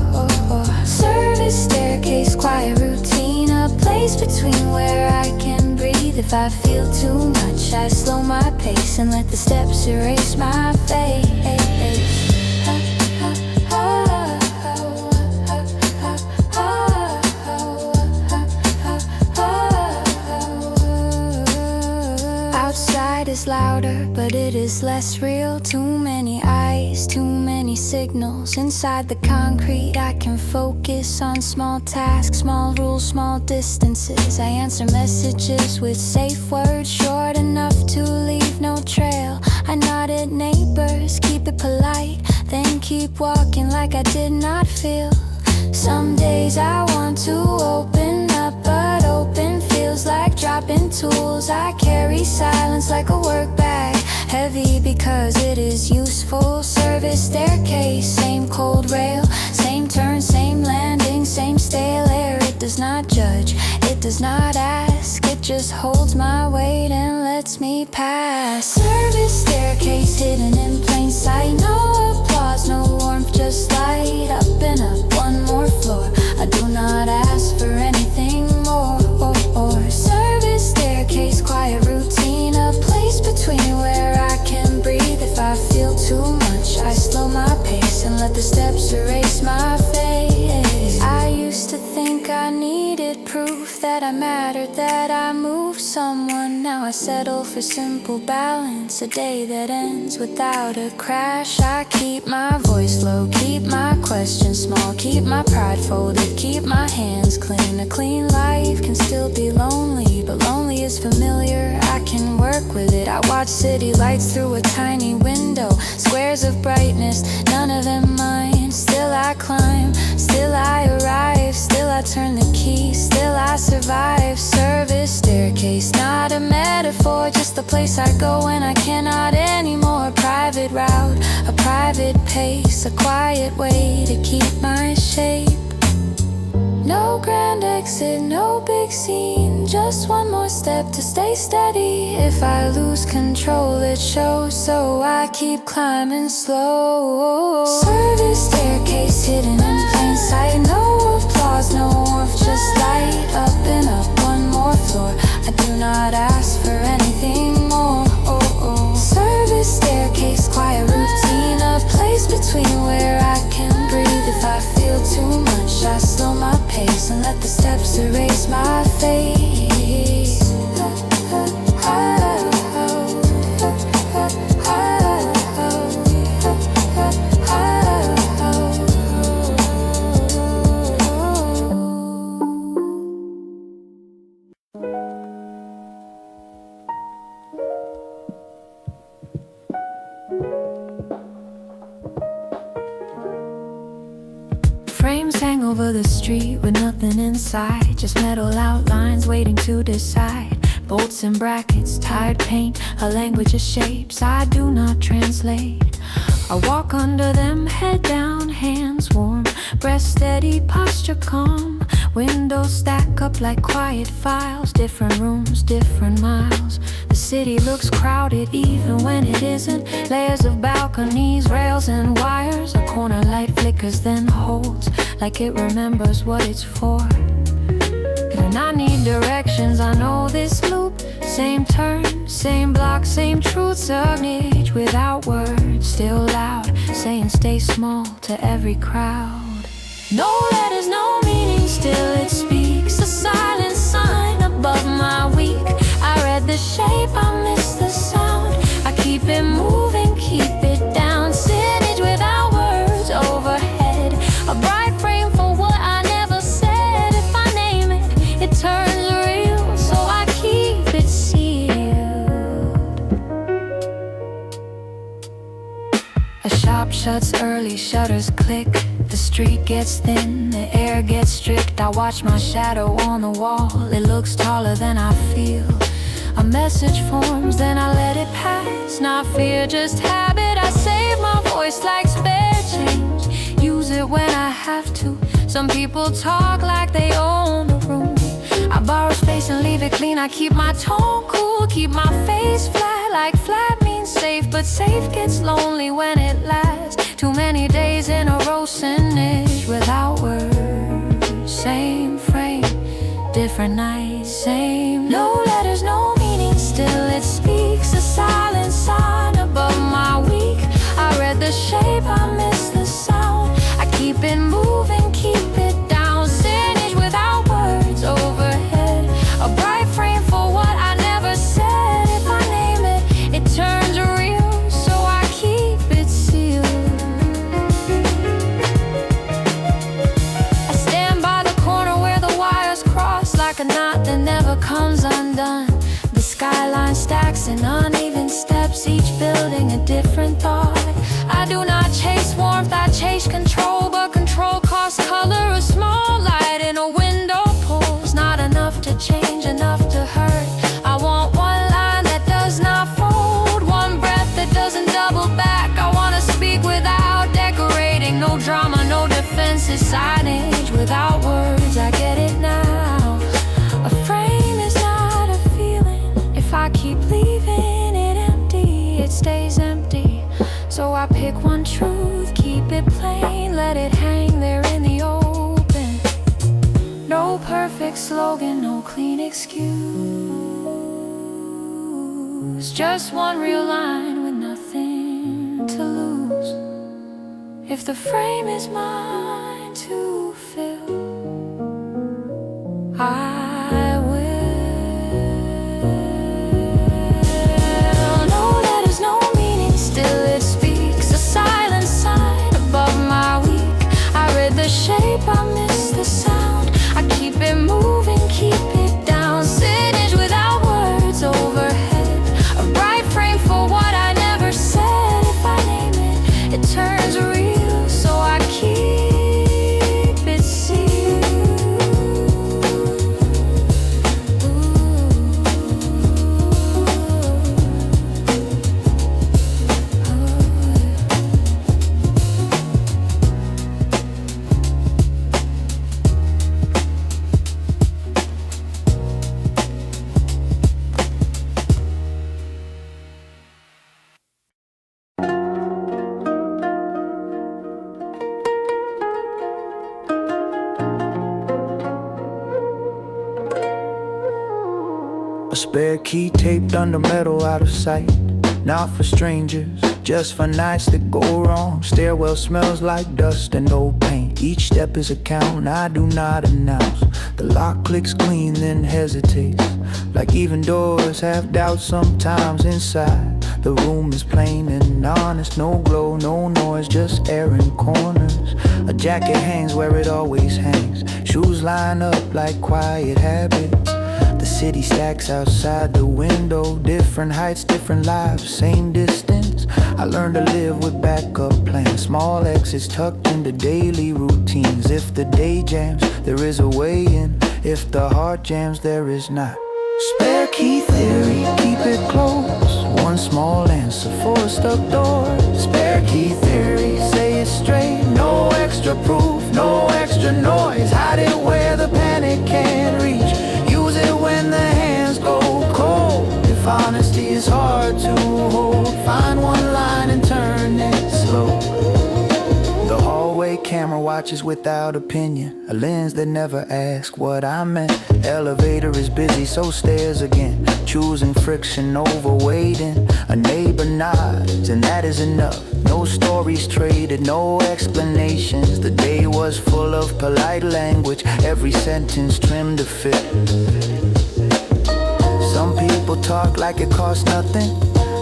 A: Service staircase, quiet routine. A place between where I can breathe. If I feel too much, I slow my pace and let the steps erase my face. Outside is louder, but it is less real. Too many eyes, too many signals. Inside the concrete, I can focus on small tasks, small rules, small distances. I answer messages with safe words, short enough to leave no trail. I nod at neighbors, keep it polite, then keep walking like I did not feel. Some days I want to open up, but open feels like dropping tools. I carry silence like a work bag, heavy because it is useful. Service staircase, same cold rail, same turn, same landing, same stale air. It does not judge, it does not ask, it just holds my weight and lets me pass. Service staircase hidden in plain sight. No applause, no warmth, just light. Up and up one more floor. I do not ask for anything more. Service staircase, quiet routine. A place between where I can breathe. If I feel too much, I slow my pace and let the steps erase my face. I used to think I needed proof that I mattered, that I moved someone. Now I settle for simple balance, a day that ends without a crash. I keep my voice low, keep my questions small, keep my pride folded, keep my hands clean. A clean life can still be lonely, but lonely is familiar, I can work with it. I watch city lights through a tiny window, squares of brightness, none of them mine. Still I climb, still I arrive, still I turn the key, still I survive. Service staircase, not a metaphor, just the place I go when I cannot anymore. A private route, a private pace, a quiet way to keep my shape. No grand exit, no big scene, just one more step to stay steady. If I lose control, it shows, so I keep climbing slow. Service staircase hidden in plain sight. No applause, no warmth, just light. Up and up one more floor. I do not ask for anything more. Service staircase, quiet routine. A place between where I can breathe. If I feel too much, I slow my pace and let the steps erase my face. Frames hang over the street with nothing inside, just metal outlines waiting to decide. Bolts and brackets, tired paint, a language of shapes I do not translate. I walk under them, head down, hands warm, breath steady, posture calm. Windows stack up like quiet files, different rooms, different miles. The city looks crowded even when it isn't. Layers of balconies, rails and wires. A corner light flickers then holds, like it remembers what it's for. When I need directions, I know this loop. Same turn, Same block, same truth, signage without words, still loud, saying stay small to every crowd. No letters, no meaning, still it speaks, a silent sign above my week. I read the shape, I miss the sound, I keep it moving, keep it down. Signage without words overhead, a bright frame for what I never said. If I name it, it turns real, so I keep it sealed. A shop shuts early, shutters click, the street gets thin, the air gets strict. I watch my shadow on the wall, it looks taller than I feel. A message forms, then I let it pass. Not fear, just habit. I save my voice like spare change, use it when I have to. Some people talk like they own the room. I borrow space and leave it clean. I keep my tone cool, keep my face flat. Like flat means safe, but safe gets lonely when it lasts. Too many days in a row, Signage without words. Same frame, different nights, same. No letters, no meaning, still it speaks, a silent sign above my week. I read the shape, I miss the sound, I keep it moving, keep it down. Signage without words overhead, a bright frame for what I never said. If I name it, it turns real, so I keep it sealed. I stand by the corner where the wires cross, like a knot that never comes undone. The skyline stacks in uneven steps, each building a different thought. I do not chase warmth, I chase control, but control costs color. A small light in a window pulls, not enough to change, enough to hurt. I want one line that does not fold, one breath that doesn't double back. I wanna speak without decorating, no drama, no defenses. Signage without words, I get it now. A frame is not a feeling, if I keep leaving it empty, it stays empty. So I pick one truth, keep it plain, let it hang there in the open. No perfect slogan, no clean excuse, just one real line with nothing to lose. If the frame is mine to fill, I will. No letters, no meaning, still it speaks, a silent sign above my week. I read the shape, I miss the sound, I keep it moving, keep it down. Signage without words overhead, a bright frame for what I never said. If I name it, it turns real, so I keep it sealed.
B: A spare key taped under metal out of sight. Not for strangers, just for nights that go wrong. Stairwell smells like dust and old paint. Each step is a count, I do not announce. The lock clicks clean, then hesitates. Like even doors have doubts sometimes inside. The room is plain and honest, no glow, no noise, just air in corners. A jacket hangs where it always hangs. Shoes line up like quiet habits. The city stacks outside the window, different heights, different lives, same distance. I learned to live with backup plans, small exits tucked into daily routines. If the day jams, there is a way in. If the heart jams, there is not. Spare key theory, keep it close. One small answer for a stuck door. Spare key theory, say it straight. No extra proof, no extra noise. Hide it where the panic can't reach. Use it when the hands go cold. If honesty is hard to hold, find one line and turn it slow. The hallway camera watches without opinion, a lens that never asks what I meant. Elevator is busy, so stairs again, choosing friction over waiting. A neighbor nods, and that is enough. No stories traded, no explanations. The day was full of polite language, every sentence trimmed to fit. Some people talk like it costs nothing.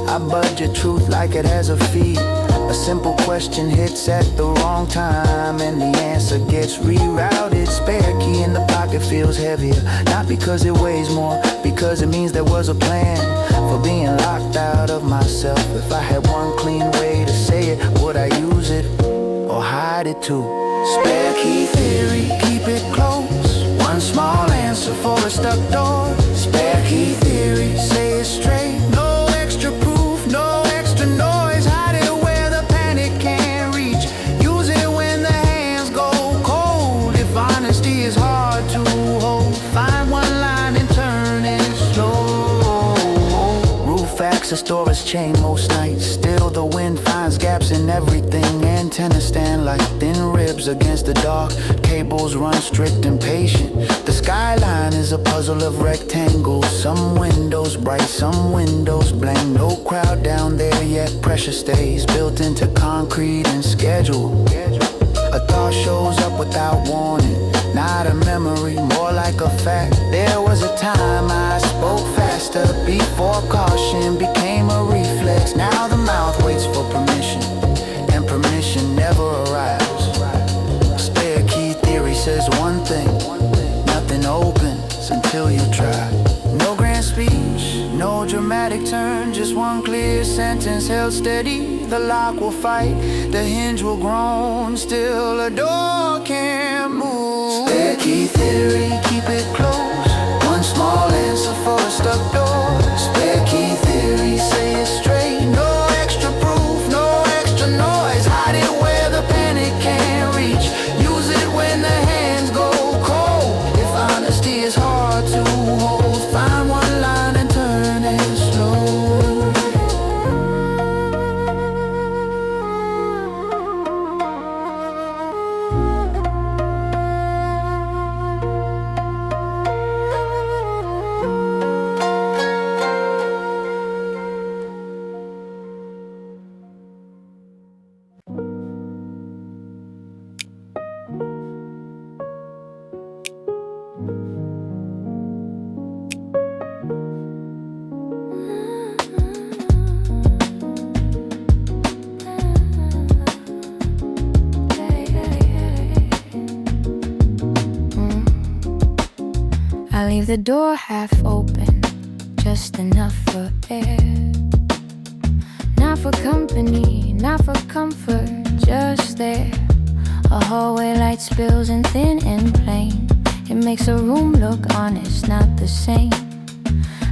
B: I budget truth like it has a fee. A simple question hits at the wrong time, and the answer gets rerouted. Spare key in the pocket feels heavier, not because it weighs more, because it means there was a plan for being locked out of myself. If I had one clean way to say it, would I use it or hide it too? Spare key theory, keep it close. One small answer for a stuck door. Spare key theory, say it straight. No extra proof, no extra noise. Hide it where the panic can't reach. Use it when the hands go cold. If honesty is hard to hold, find one line and turn it slow. Roof access doors chain most nights. Still the wind finds gaps in everything. Antennas stand like thin ribs against the dark. Cables run strict and patient. The skyline is a puzzle of rectangles. Some windows bright, some windows blank. No crowd down there yet, pressure stays built into concrete and schedule. A thought shows up without warning, not a memory, more like a fact. There was a time I spoke faster before caution became a reflex. Now the mouth waits for permission, and permission never arrives. Spare key theory says one thing, nothing opens until you try. No grand speech, no dramatic turn, just one clear sentence held steady. The lock will fight, the hinge will groan, still a door can't move. Spare key theory, keep it close. One small answer for a stuck door. Spare key theory, say it straight. No extra proof, no extra noise. Hide it where the panic can't reach. Use it when the hands go cold. If honesty is hard to hold, find one line and turn it slow.
A: I leave the door half open, just enough for air. Not for company, not for comfort, just there. A hallway light spills in thin and plain. It makes a room look honest, not the same.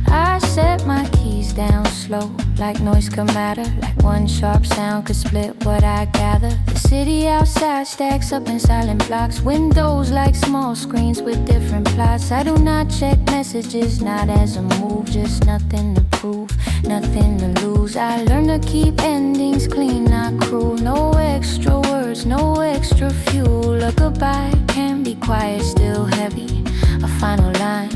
A: I set my keys down slow, like noise could matter, like one sharp sound could split what I gather. The city outside stacks up in silent blocks, windows like small screens with different plots. I do not check messages, not as a move, just nothing to prove, nothing to lose. I learn to keep endings clean, not cruel. No extra words, no extra fuel. A goodbye can be quiet, still heavy. A final line,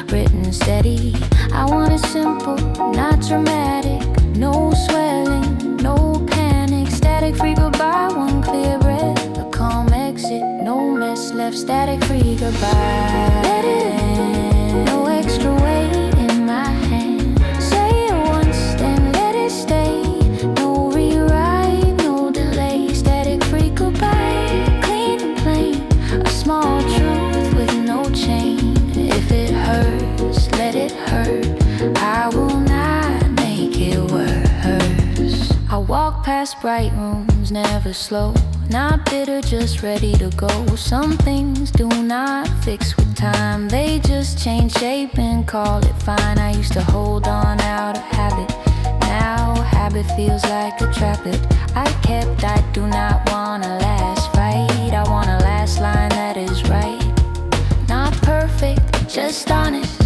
A: written steady. I want it simple, not dramatic. No swelling, no panic. Static free goodbye, one clear breath. A calm exit, no mess left. Static free goodbye. Let it in, no extra weight in my hand. Say it once, then let it stay. No rewrite, no delay. Static free goodbye, clean and plain. A small truth with no chain. If it hurts, let it hurt. I will not make it worse. I walk past bright rooms, never slow. Not bitter, just ready to go. Some things do not fix with time. They just change shape and call it fine. I used to hold on out of habit. Now habit feels like a traplet I kept. I do not want a last fight. I want a last line that is right. Not perfect, just honest.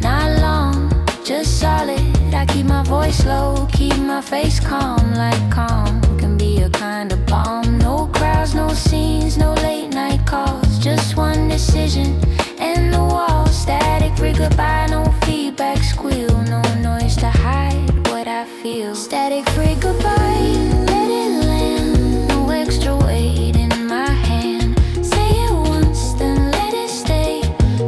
A: Not long, just solid. I keep my voice low, keep my face calm. Like calm can be a kind of bomb. No crowd stars, no scenes, no late night calls. Just one decision and the wall. Static, free goodbye, no feedback, squeal. No noise to hide what I feel. Static, free goodbye, let it land. No extra weight in my hand. Say it once, then let it stay.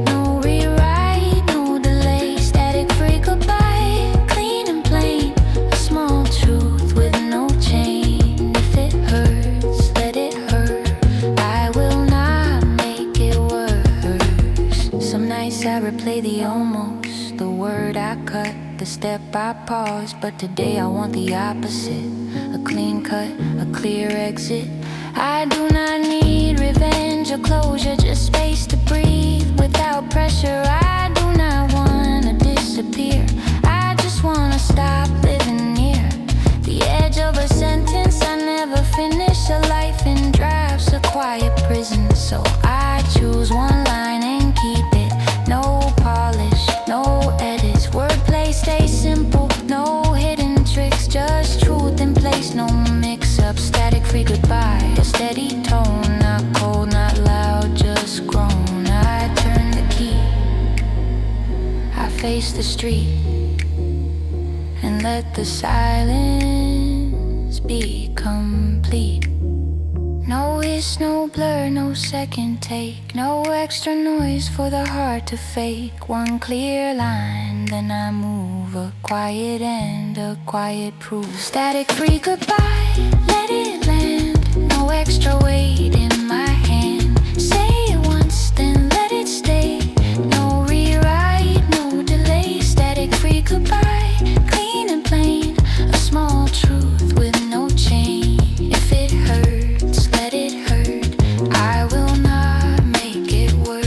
A: No rewrite, no delay. Static, free goodbye, clean and plain. A small truth with no chain. If it hurts, let it hurt. I will not make it worse. Some nights I replay the almost, the word I cut, the step I pause. But today I want the opposite. A clean cut, a clear exit. I do not need revenge or closure, just space to breathe without pressure. I do not wanna disappear, I just wanna stop living near the edge of a sentence I never finish. A life in drafts, a quiet prison. So I choose one line and keep it. No polish, no edits. Wordplay stay simple, no hidden tricks. Just truth in place, no mix-up. Static, free goodbye, a steady tone. Not cold, not loud, just grown. I turn the key, I face the street, and let the silence be complete. No hiss, no blur, no second take. No extra noise for the heart to fake. One clear line, then I move. A quiet end, a quiet proof. Static, free goodbye, let it land. No extra weight in my hand. Say it once, then let it stay. No rewrite, no delay. Static, free goodbye, clean and plain. A small truth with no chain. If it hurts, let it hurt. I will not make it worse.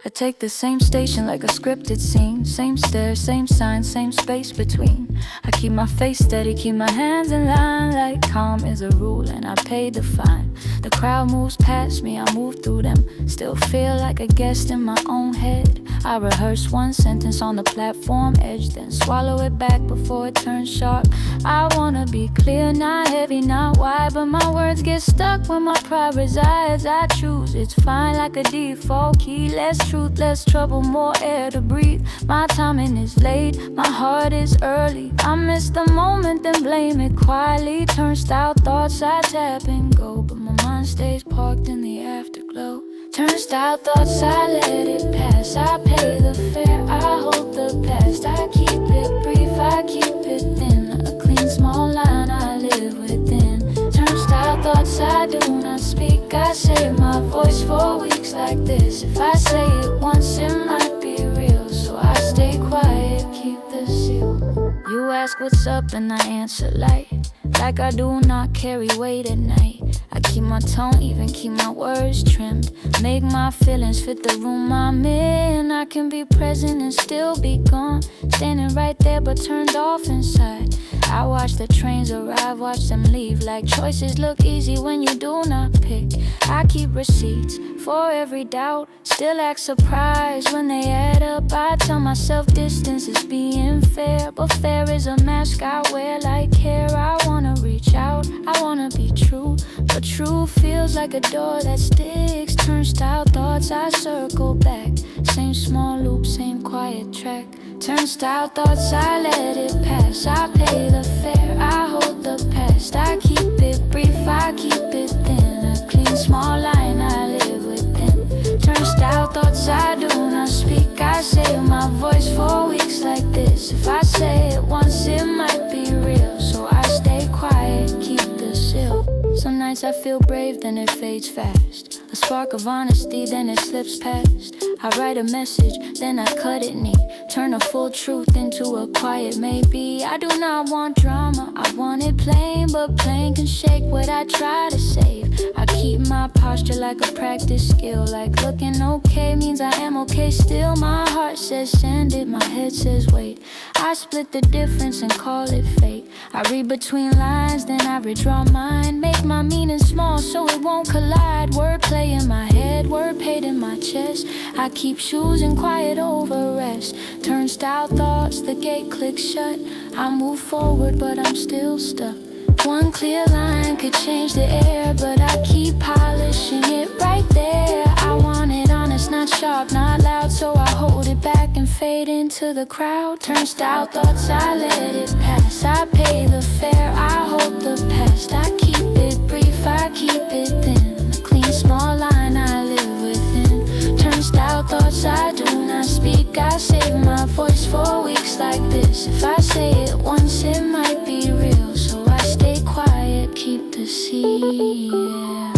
A: I take the same station like a scripted scene. Same stairs, same sign, same space between. I keep my face steady, keep my hands in line. Like calm is a rule and I pay the fine. The crowd moves past me, I move through them. Still feel like a guest in my own head. I rehearse one sentence on the platform edge, then swallow it back before it turns sharp. I wanna be clear, not heavy, not wide, but my words get stuck when my pride resides. I choose, it's fine like a default key. Less truth, less trouble, more air to breathe. My timing is late, my heart is early. I miss the moment, then blame it quietly. Turnstile thoughts, I tap and go, but my mind stays parked in the afterglow. Turnstile thoughts, I let it pass. I pay the fare, I hold the past. I keep it brief, I keep it thin. A clean small line I live within. Turnstile thoughts, I do not speak. I save my voice for weeks like this. If I say it once, it might be real. So I stay quiet, keep the seal. You ask what's up and I answer like I do not carry weight at night. I keep my tone even, keep my words trimmed. Make my feelings fit the room I'm in. I can be present and still be gone. Standing right there but turned off inside. I watch the trains arrive, watch them leave. Like choices look easy when you do not pick. I keep receipts for every doubt. Still act surprised when they add up. I tell myself distance is being fair, but fair is a mask I wear like hair. I wanna reach out, I wanna be true, but true feels like a door that sticks. Turnstile thoughts, I circle back. Same small loop, same quiet track. Turnstile thoughts, I let it pass. I pay the fare, I hold the past. I keep it brief, I keep it thin. A clean small line I live within. Turnstile thoughts, I do not speak. I save my voice for weeks like this. If I say it once, it might be real. So I stay quiet, keep the seal. Some nights nights I feel brave, then it fades fast. A spark of honesty, then it slips past. I write a message, then I cut it neat. Turn a full truth into a quiet maybe. I do not want drama, I want it plain. But plain can shake what I try to save. I keep my posture like a practice skill. Like looking okay means I am okay still. My heart says send it, my head says wait. I split the difference and call it fate. I read between lines, then I redraw mine. Make my meaning small so it won't collide. Wordplay in my head, word paid in my chest. I keep choosing quiet over rest. Turnstile thoughts, the gate clicks shut. I move forward but I'm still stuck. One clear line could change the air, but I keep polishing it right there. I want it honest, not sharp, not loud, so I hold it back and fade into the crowd. Turnstile thoughts, I let it pass. I pay the fare, I hold the past. I keep it brief, I keep it thin. A clean small line I live within. Turnstile thoughts, I do not speak. I save my voice for weeks like this. If I say it once, it might be real. So I stay quiet, keep the secret.